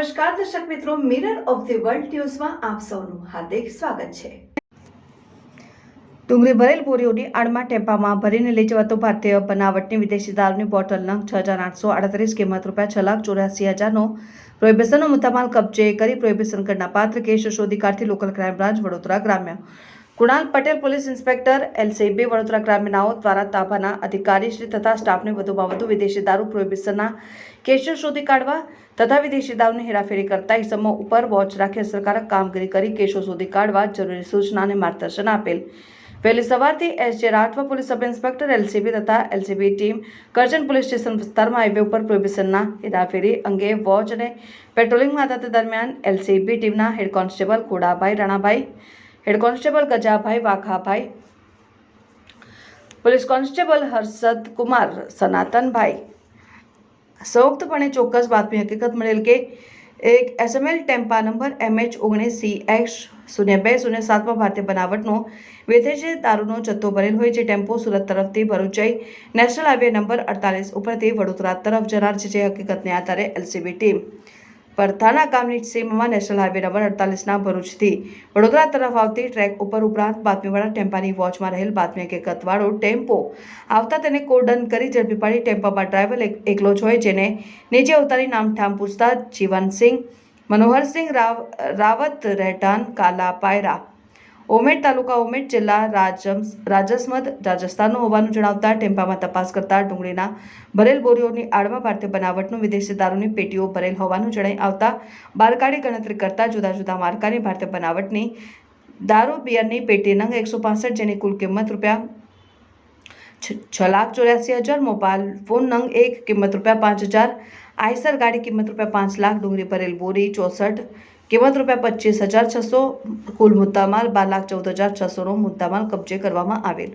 નમસ્કાર દર્શક મિત્રો, મિરર ઓફ ધી વર્લ્ડ ન્યૂઝમાં આપ સૌનું હાર્દિક સ્વાગત છે। ડુંગળી ભરેલ બોરીઓની આડમાં ટેમ્પામાં ભરીને લઈ જવાતો ભારતીય બનાવટની વિદેશી દારૂની બોટલ નંગ 6,838 કિંમત ₹6,84,000નો પ્રોહિબિશનનો મુદ્દામાલ કબજે કરી પ્રોહિબિશન કરના પાત્ર કેસ શોધી કાઢતી લોકલ ક્રાઇમ બ્રાન્ચ વડોદરા ગ્રામ્ય Kunal Patel police inspector LCB Vadodara ગ્રામ્યનાઓ દ્વારા તાબાના અધિકારીશ્રી તથા સ્ટાફને વધુમાં વધુ વિદેશી દારૂ પ્રોહિબિશનના કેસો શોધી કાઢવા તથા વિદેશી દારૂની હેરાફેરી કરતા ઇસમો ઉપર વોચ રાખી અસરકારક કામગીરી કરી કેસો શોધી કાઢવા જરૂરી સૂચના અને માર્ગદર્શન આપેલ। વહેલી સવારથી SJ Rathwa police sub inspector LCB તથા LCB team Karjan police station વિસ્તારમાં હાઈવે ઉપર પ્રોહિબિશનના હેરાફેરી અંગે વોચ અને પેટ્રોલિંગમાં હતા। દરમિયાન LCB ટીમના head constable Kodabhai Ranabhai, head constable Gajabhai Waghabhai, police constable Harshad Kumar Sanatan bhai संयुक्तपणे चौक्कस बातमी हकीकत मिळेल के एक SML टेम्पा नंबर MH19CX0207 માં ભારતીય બનાવટનો વિદેશી દારૂનો જથ્થો ભરેલ હોય જે ટેમ્પો સુરત તરફથી ભરૂચ જઈ નેશનલ હાઈવે નંબર 48 ઉપરથી વડોદરા તરફ જનાર છે। જે હકીકતને આધારે LCB ટીમ પરથાના ગામની સીમમાં નેશનલ હાઈવે નંબર 48ના ભરૂચથી વડોદરા તરફ આવતી ટ્રેક ઉપર ઉપરાંત બાતમીવાળા ટેમ્પાની વોચમાં રહેલ બાતમી હકીકતવાળો ટેમ્પો આવતા તેને કોર્ડન કરી ઝડપી પાડી ટેમ્પામાં ડ્રાઈવર એકલો જ હોય જેને નીચે ઉતારી નામઠામ પૂછતા જીવનસિંહ મનોહરસિંહ રાવત રહેઠાણ કાલા પાયરા ઉમેડ તાલુકા ઉમેડ જિલ્લા રાજસમંદ રાજસ્થાનનો હોવાનું જણાવતા ટેમ્પામાં તપાસ કરતા ડુંગળીના ભરેલ બોરીઓની આડમાં ભારતીય બનાવટનું વિદેશી દારૂની પેટીઓ ભરેલ હોવાનું જણાઈ આવતા બહાર કાઢી ગણતરી કરતા જુદા જુદા માર્કાની ભારતીય બનાવટની દારૂ બિયરની પેટી નંગ 165 જેની કુલ કિંમત ₹6,84,000, મોબાઈલ ફોન નંગ 1 કિંમત ₹5,000, આઈસર ગાડી કિંમત ₹5 લાખ, ડુંગળી ભરેલ બોરી 64 કિંમત ₹25,600, કુલ મુદ્દામાલ 12,14,600નો મુદ્દામાલ કબજે કરવામાં આવેલ।